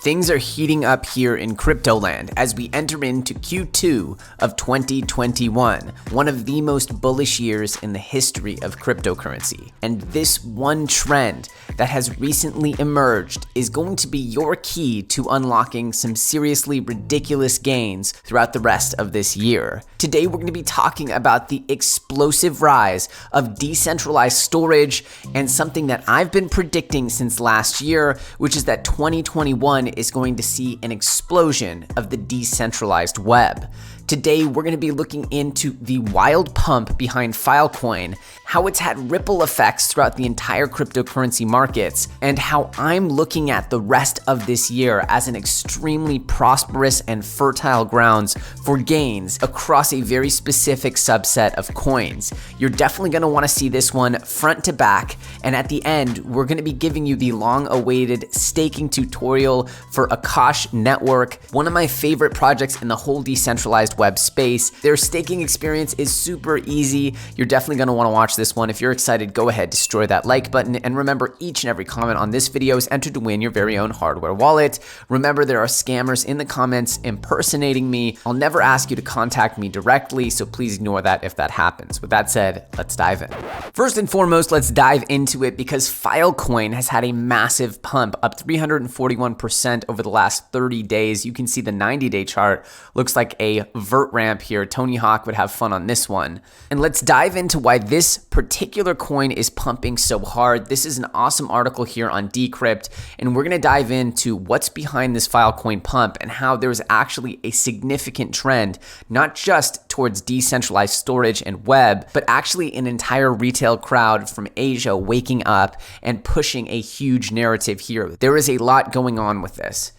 Things are heating up here in cryptoland as we enter into Q2 of 2021, one of the most bullish years in the history of cryptocurrency. And this one trend that has recently emerged is going to be your key to unlocking some seriously ridiculous gains throughout the rest of this year. Today, we're going to be talking about the explosive rise of decentralized storage and something that I've been predicting since last year, which is that 2021 is going to see an explosion of the decentralized web. Today, we're going to be looking into the wild pump behind Filecoin, how it's had ripple effects throughout the entire cryptocurrency markets, and how I'm looking at the rest of this year as an extremely prosperous and fertile grounds for gains across a very specific subset of coins. You're definitely going to want to see this one front to back, and at the end, we're going to be giving you the long-awaited staking tutorial for Akash Network, one of my favorite projects in the whole decentralized web space. Their staking experience is super easy. You're definitely going to want to watch this one. If you're excited, go ahead, destroy that like button, and remember, each and every comment on this video is entered to win your very own hardware wallet. Remember, there are scammers in the comments impersonating me. I'll never ask you to contact me directly, so please ignore that if that happens. With that said, let's dive in. First and foremost, let's dive into it because Filecoin has had a massive pump, up 341% over the last 30 days. You can see the 90-day chart looks like a vert ramp here. Tony Hawk would have fun on this one. And let's dive into why this particular coin is pumping so hard. This is an awesome article here on Decrypt, and we're going to dive into what's behind this Filecoin pump and how there's actually a significant trend, not just towards decentralized storage and web, but actually an entire retail crowd from Asia waking up and pushing a huge narrative here. There is a lot going on with this.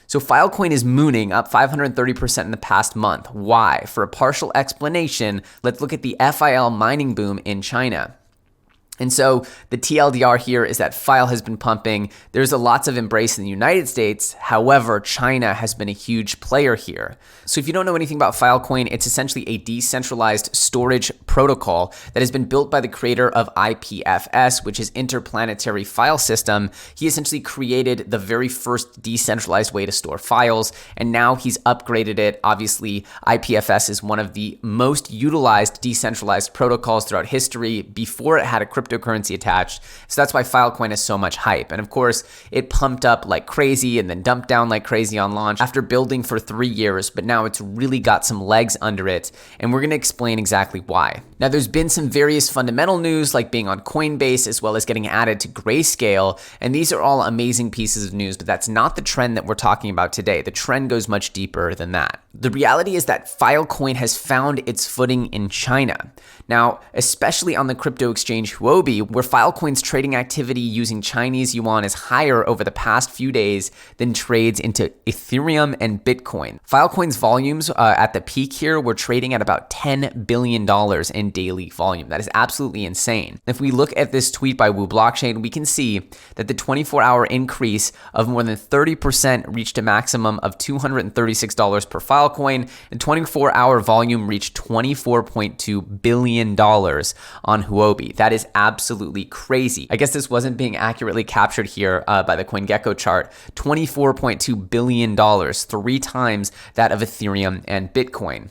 So Filecoin is mooning up 530% in the past month. Why? For a partial explanation, let's look at the FIL mining boom in China. And so the TLDR here is that File has been pumping. There's lots of embrace in the United States. However, China has been a huge player here. So if you don't know anything about Filecoin, it's essentially a decentralized storage protocol that has been built by the creator of IPFS, which is Interplanetary File System. He essentially created the very first decentralized way to store files, and now he's upgraded it. Obviously, IPFS is one of the most utilized decentralized protocols throughout history before it had a cryptocurrency attached. So that's why Filecoin has so much hype. And of course, it pumped up like crazy and then dumped down like crazy on launch after building for 3 years, but now it's really got some legs under it. And we're going to explain exactly why. Now, there's been some various fundamental news like being on Coinbase as well as getting added to Grayscale. And these are all amazing pieces of news, but that's not the trend that we're talking about today. The trend goes much deeper than that. The reality is that Filecoin has found its footing in China. Now, especially on the crypto exchange Huobi, where Filecoin's trading activity using Chinese yuan is higher over the past few days than trades into Ethereum and Bitcoin. Filecoin's volumes at the peak here were trading at about $10 billion in daily volume. That is absolutely insane. If we look at this tweet by Wu Blockchain, we can see that the 24-hour increase of more than 30% reached a maximum of $236 per Filecoin, and 24-hour volume reached $24.2 billion on Huobi. That is absolutely crazy. I guess this wasn't being accurately captured here by the CoinGecko chart. $24.2 billion, 3 times that of Ethereum and Bitcoin.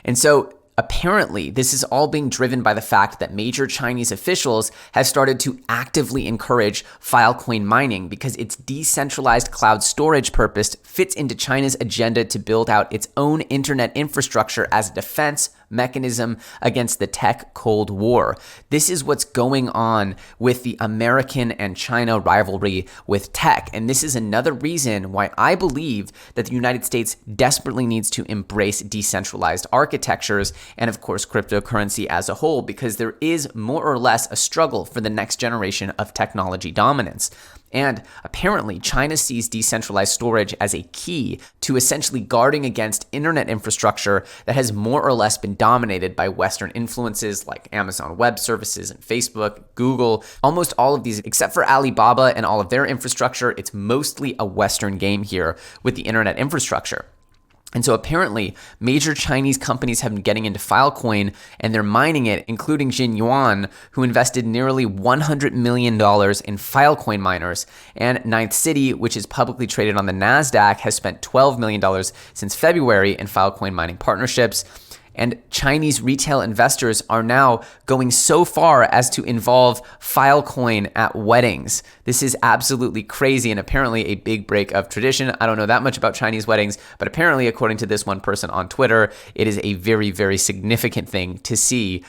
And so apparently, this is all being driven by the fact that major Chinese officials have started to actively encourage Filecoin mining because its decentralized cloud storage purpose fits into China's agenda to build out its own internet infrastructure as a defense mechanism against the tech Cold War. This is what's going on with the American and China rivalry with tech. And this is another reason why I believe that the United States desperately needs to embrace decentralized architectures and, of course, cryptocurrency as a whole, because there is more or less a struggle for the next generation of technology dominance. And apparently, China sees decentralized storage as a key to essentially guarding against internet infrastructure that has more or less been dominated by Western influences like Amazon Web Services and Facebook, Google. Almost all of these, except for Alibaba and all of their infrastructure, it's mostly a Western game here with the internet infrastructure. And so apparently, major Chinese companies have been getting into Filecoin and they're mining it, including Jin Yuan, who invested nearly $100 million in Filecoin miners. And Ninth City, which is publicly traded on the NASDAQ, has spent $12 million since February in Filecoin mining partnerships. And Chinese retail investors are now going so far as to involve Filecoin at weddings. This is absolutely crazy and apparently a big break of tradition. I don't know that much about Chinese weddings, but apparently, according to this one person on Twitter, it is a very, very significant thing to see,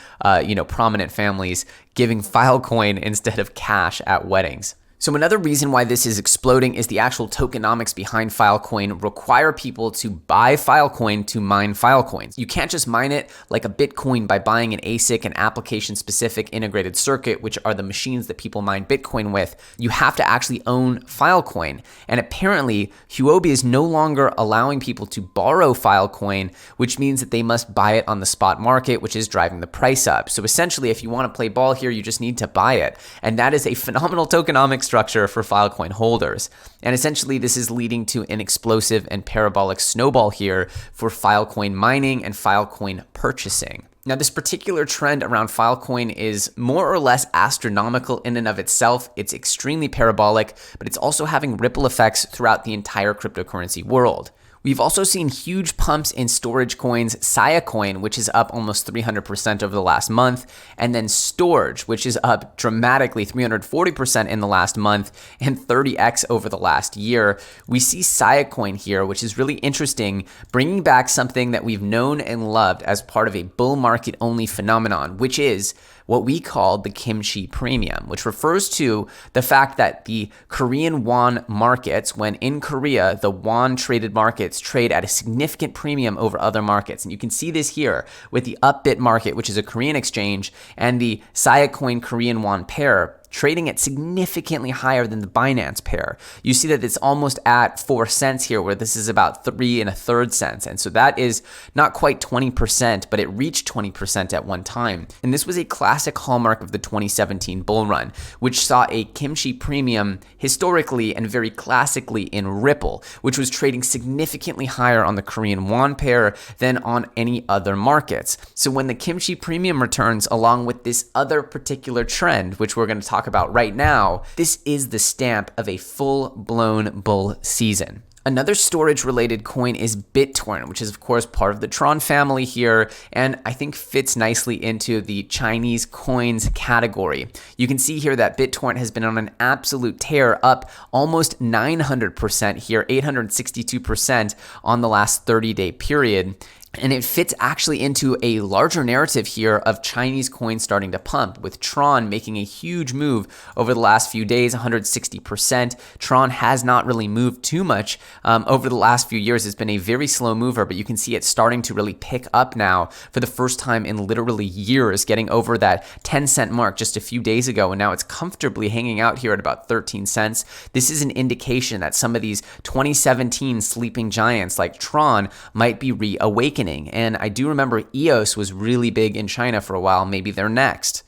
prominent families giving Filecoin instead of cash at weddings. So another reason why this is exploding is the actual tokenomics behind Filecoin require people to buy Filecoin to mine Filecoins. You can't just mine it like a Bitcoin by buying an ASIC, an application-specific integrated circuit, which are the machines that people mine Bitcoin with. You have to actually own Filecoin. And apparently, Huobi is no longer allowing people to borrow Filecoin, which means that they must buy it on the spot market, which is driving the price up. So essentially, if you want to play ball here, you just need to buy it. And that is a phenomenal tokenomics structure for Filecoin holders. And essentially, this is leading to an explosive and parabolic snowball here for Filecoin mining and Filecoin purchasing. Now, this particular trend around Filecoin is more or less astronomical in and of itself. It's extremely parabolic, but it's also having ripple effects throughout the entire cryptocurrency world. We've also seen huge pumps in storage coins, Filecoin, which is up almost 300% over the last month, and then Storj, which is up dramatically 340% in the last month and 30x over the last year. We see Filecoin here, which is really interesting, bringing back something that we've known and loved as part of a bull market only phenomenon, which is what we call the Kimchi premium, which refers to the fact that the Korean won markets, when in Korea, the won traded markets trade at a significant premium over other markets. And you can see this here with the Upbit market, which is a Korean exchange, and the Filecoin Korean won pair trading at significantly higher than the Binance pair. You see that it's almost at 4 cents here, where this is about 3 1/3 cents. And so that is not quite 20%, but it reached 20% at one time. And this was a classic hallmark of the 2017 bull run, which saw a Kimchi premium historically and very classically in Ripple, which was trading significantly higher on the Korean won pair than on any other markets. So when the Kimchi premium returns along with this other particular trend, which we're going to talk about right now, this is the stamp of a full-blown bull season. Another storage-related coin is BitTorrent, which is of course part of the Tron family here, and I think fits nicely into the Chinese coins category. You can see here that BitTorrent has been on an absolute tear, up almost 900% here, 862% on the last 30-day period. And it fits actually into a larger narrative here of Chinese coins starting to pump, with Tron making a huge move over the last few days, 160%. Tron has not really moved too much over the last few years. It's been a very slow mover, but you can see it starting to really pick up now for the first time in literally years, getting over that 10-cent mark just a few days ago, and now it's comfortably hanging out here at about 13 cents. This is an indication that some of these 2017 sleeping giants like Tron might be reawakening. And I do remember EOS was really big in China for a while. Maybe they're next.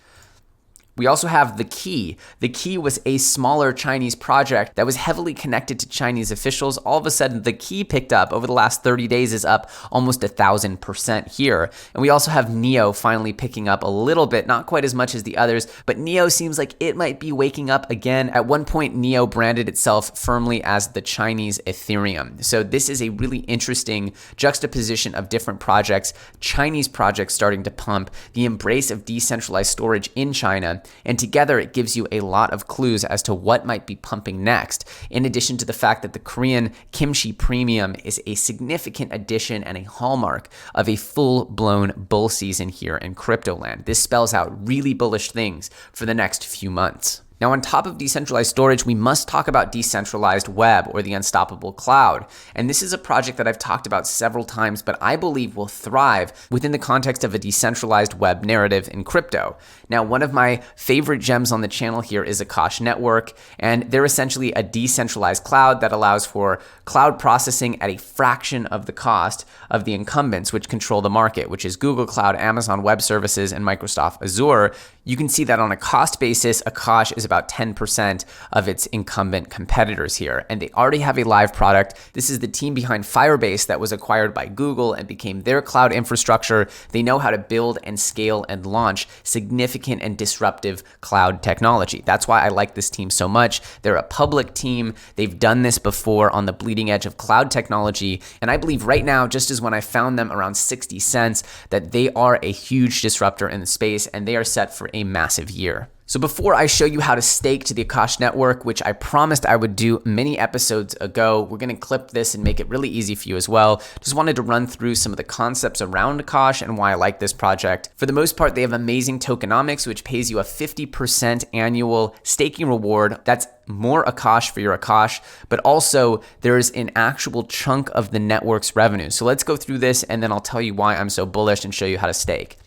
We also have The Key. The Key was a smaller Chinese project that was heavily connected to Chinese officials. All of a sudden, The Key picked up. Over the last 30 days is up almost 1,000% here. And we also have Neo finally picking up a little bit, not quite as much as the others, but Neo seems like it might be waking up again. At one point, Neo branded itself firmly as the Chinese Ethereum. So this is a really interesting juxtaposition of different projects, Chinese projects starting to pump, the embrace of decentralized storage in China, and together it gives you a lot of clues as to what might be pumping next, in addition to the fact that the Korean Kimchi premium is a significant addition and a hallmark of a full-blown bull season here in crypto land. This spells out really bullish things for the next few months. Now, on top of decentralized storage, we must talk about decentralized web, or the unstoppable cloud. And this is a project that I've talked about several times, but I believe will thrive within the context of a decentralized web narrative in crypto. Now, one of my favorite gems on the channel here is Akash Network, and they're essentially a decentralized cloud that allows for cloud processing at a fraction of the cost of the incumbents, which control the market, which is Google Cloud, Amazon Web Services, and Microsoft Azure. You can see that on a cost basis, Akash is about 10% of its incumbent competitors here. And they already have a live product. This is the team behind Firebase that was acquired by Google and became their cloud infrastructure. They know how to build and scale and launch significant and disruptive cloud technology. That's why I like this team so much. They're a public team. They've done this before on the bleeding edge of cloud technology. And I believe right now, just as when I found them around 60 cents, that they are a huge disruptor in the space and they are set for a massive year. So before I show you how to stake to the Akash network, which I promised I would do many episodes ago, we're going to clip this and make it really easy for you as well. Just wanted to run through some of the concepts around Akash and why I like this project. For the most part, they have amazing tokenomics, which pays you a 50% annual staking reward. That's more Akash for your Akash, but also there's an actual chunk of the network's revenue. So let's go through this and then I'll tell you why I'm so bullish and show you how to stake.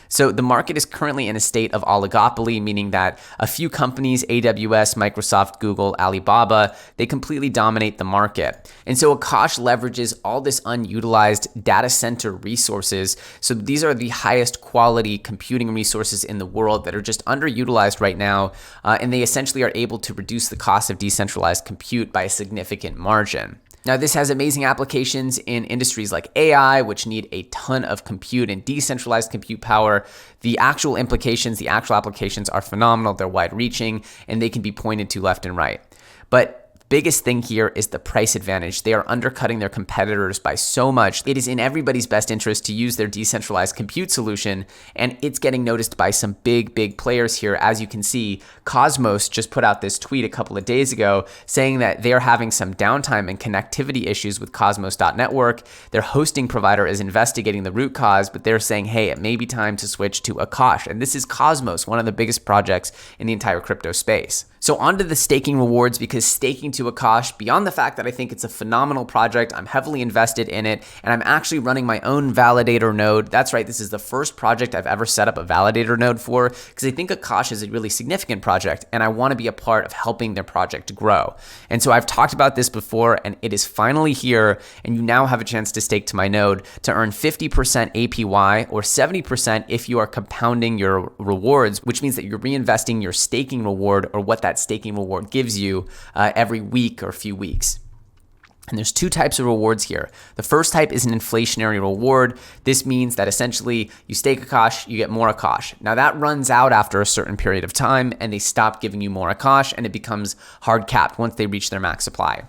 So the market is currently in a state of oligopoly, meaning that a few companies, AWS, Microsoft, Google, Alibaba, they completely dominate the market. And so Akash leverages all this unutilized data center resources. So these are the highest quality computing resources in the world that are just underutilized right now. And they essentially are able to reduce the cost of decentralized compute by a significant margin. Now, this has amazing applications in industries like AI, which need a ton of compute and decentralized compute power. The actual implications, the actual applications are phenomenal. They're wide-reaching, and they can be pointed to left and right. But biggest thing here is the price advantage. They are undercutting their competitors by so much. It is in everybody's best interest to use their decentralized compute solution, and it's getting noticed by some big players here. As you can see, Cosmos just put out this tweet a couple of days ago saying that they are having some downtime and connectivity issues with Cosmos.network. Their hosting provider is investigating the root cause, but they're saying, hey, it may be time to switch to Akash. And this is Cosmos, one of the biggest projects in the entire crypto space. So onto the staking rewards, because staking to Akash, beyond the fact that I think it's a phenomenal project, I'm heavily invested in it, and I'm actually running my own validator node. That's right, this is the first project I've ever set up a validator node for, because I think Akash is a really significant project, and I want to be a part of helping their project grow. And so I've talked about this before, and it is finally here, and you now have a chance to stake to my node to earn 50% APY, or 70% if you are compounding your rewards, which means that you're reinvesting your staking reward, or what that staking reward gives you every week or few weeks. And there's two types of rewards here. The first type is an inflationary reward. This means that essentially you stake Akash, you get more Akash. Now that runs out after a certain period of time and they stop giving you more Akash and it becomes hard capped once they reach their max supply.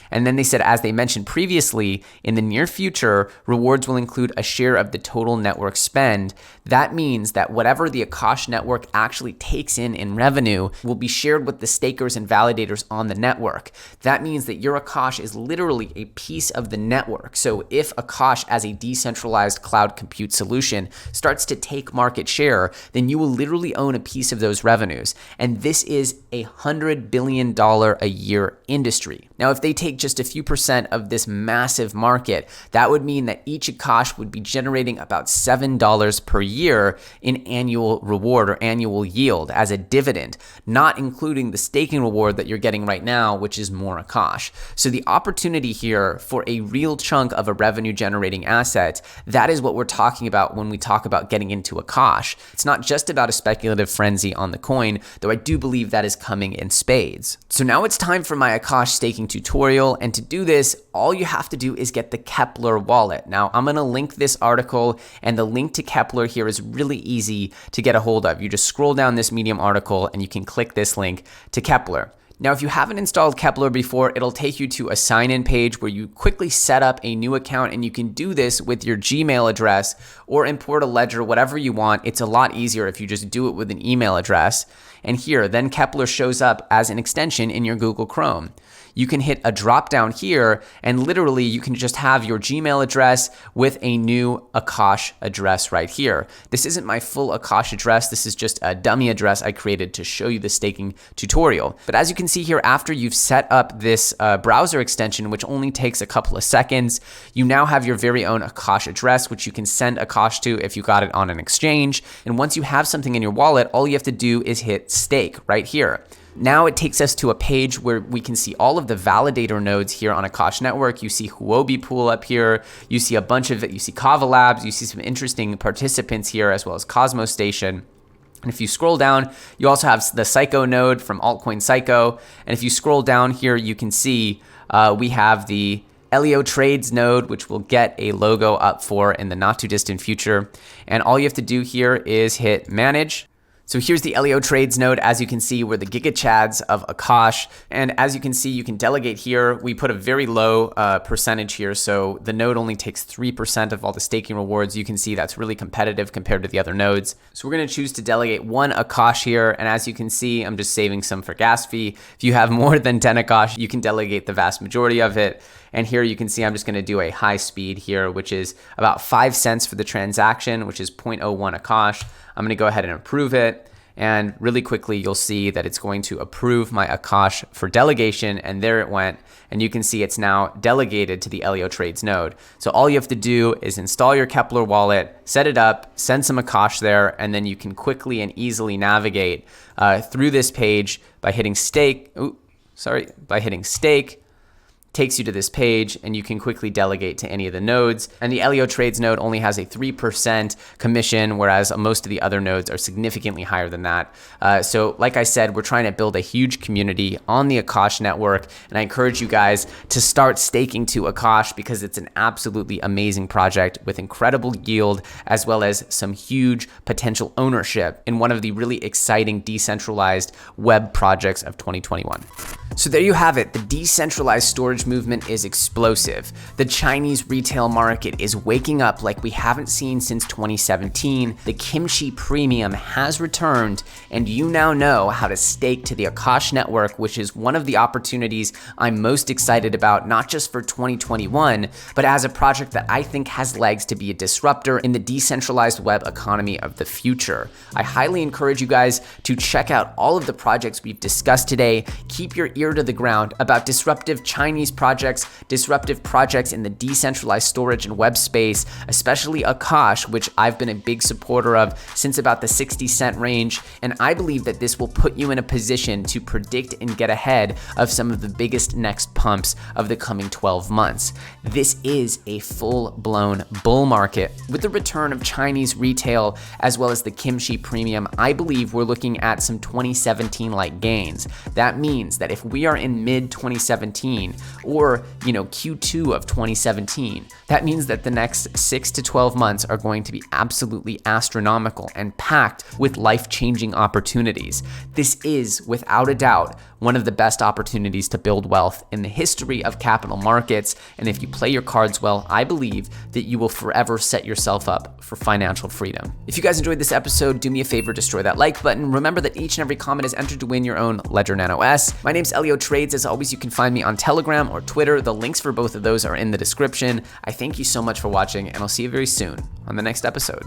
And then they said, as they mentioned previously, in the near future, rewards will include a share of the total network spend. That means that whatever the Akash network actually takes in revenue will be shared with the stakers and validators on the network. That means that your Akash is literally a piece of the network. So if Akash, as a decentralized cloud compute solution, starts to take market share, then you will literally own a piece of those revenues. And this is a $100 billion a year industry. Now, if they take just a few percent of this massive market, that would mean that each Akash would be generating about $7 per year in annual reward or annual yield as a dividend, not including the staking reward that you're getting right now, which is more Akash. So the opportunity here for a real chunk of a revenue generating asset, that is what we're talking about when we talk about getting into Akash. It's not just about a speculative frenzy on the coin, though I do believe that is coming in spades. So now it's time for my Akash staking tutorial. And to do this, all you have to do is get the Kepler wallet. Now, I'm going to link this article, and the link to Kepler here is really easy to get a hold of. You just scroll down this Medium article and you can click this link to Kepler. Now, if you haven't installed Kepler before, it'll take you to a sign-in page where you quickly set up a new account, and you can do this with your Gmail address or import a ledger, whatever you want. It's a lot easier if you just do it with an email address. And here, then Kepler shows up as an extension in your Google Chrome. You can hit a drop down here, and literally you can just have your Gmail address with a new Akash address right here. This isn't my full Akash address. This is just a dummy address I created to show you the staking tutorial. But as you can see here, after you've set up this browser extension, which only takes a couple of seconds, you now have your very own Akash address, which you can send Akash to if you got it on an exchange. And once you have something in your wallet, all you have to do is hit stake right here. Now it takes us to a page where we can see all of the validator nodes here on Akash Network. You see Huobi Pool up here. You see a bunch of it. You see Kava Labs. You see some interesting participants here, as well as Cosmos Station. And if you scroll down, you also have the Psycho node from altcoin Psycho. And if you scroll down here, you can see we have the Elio Trades node, which we'll get a logo up for in the not too distant future. And all you have to do here is hit manage. So here's the Elio Trades node. As you can see, we're the Giga Chads of Akash. And as you can see, you can delegate here. We put a very low percentage here. So the node only takes 3% of all the staking rewards. You can see that's really competitive compared to the other nodes. So we're going to choose to delegate 1 Akash here. And as you can see, I'm just saving some for gas fee. If you have more than 10 Akash, you can delegate the vast majority of it. And here you can see I'm just going to do a high speed here, which is about 5 cents for the transaction, which is 0.01 Akash. I'm going to go ahead and approve it. And really quickly, you'll see that it's going to approve my Akash for delegation. And there it went. And you can see it's now delegated to the Elio Trades node. So all you have to do is install your Kepler wallet, set it up, send some Akash there, and then you can quickly and easily navigate through this page by hitting stake. By hitting stake. Takes you to this page, and you can quickly delegate to any of the nodes. And the Elio Trades node only has a 3% commission, whereas most of the other nodes are significantly higher than that. So like I said, we're trying to build a huge community on the Akash network, and I encourage you guys to start staking to Akash because it's an absolutely amazing project with incredible yield, as well as some huge potential ownership in one of the really exciting decentralized web projects of 2021. So there you have it. The decentralized storage movement is explosive. The Chinese retail market is waking up like we haven't seen since 2017. The Kimchi premium has returned, and you now know how to stake to the Akash network, which is one of the opportunities I'm most excited about, not just for 2021, but as a project that I think has legs to be a disruptor in the decentralized web economy of the future. I highly encourage you guys to check out all of the projects we've discussed today. Keep your ear to the ground about disruptive Chinese projects, disruptive projects in the decentralized storage and web space, especially Akash, which I've been a big supporter of since about the 60-cent range. And I believe that this will put you in a position to predict and get ahead of some of the biggest next pumps of the coming 12 months. This is a full-blown bull market with the return of Chinese retail as well as the Kimchi premium. I believe we're looking at some 2017-like gains. That means that if we are in mid 2017 or Q2 of 2017, that means that the next 6 to 12 months are going to be absolutely astronomical and packed with life-changing opportunities. This is, without a doubt, one of the best opportunities to build wealth in the history of capital markets. And if you play your cards well, I believe that you will forever set yourself up for financial freedom. If you guys enjoyed this episode, do me a favor, destroy that like button. Remember that each and every comment is entered to win your own Ledger Nano S. My name's Elio Trades. As always, you can find me on Telegram or Twitter. The links for both of those are in the description. I thank you so much for watching, and I'll see you very soon on the next episode.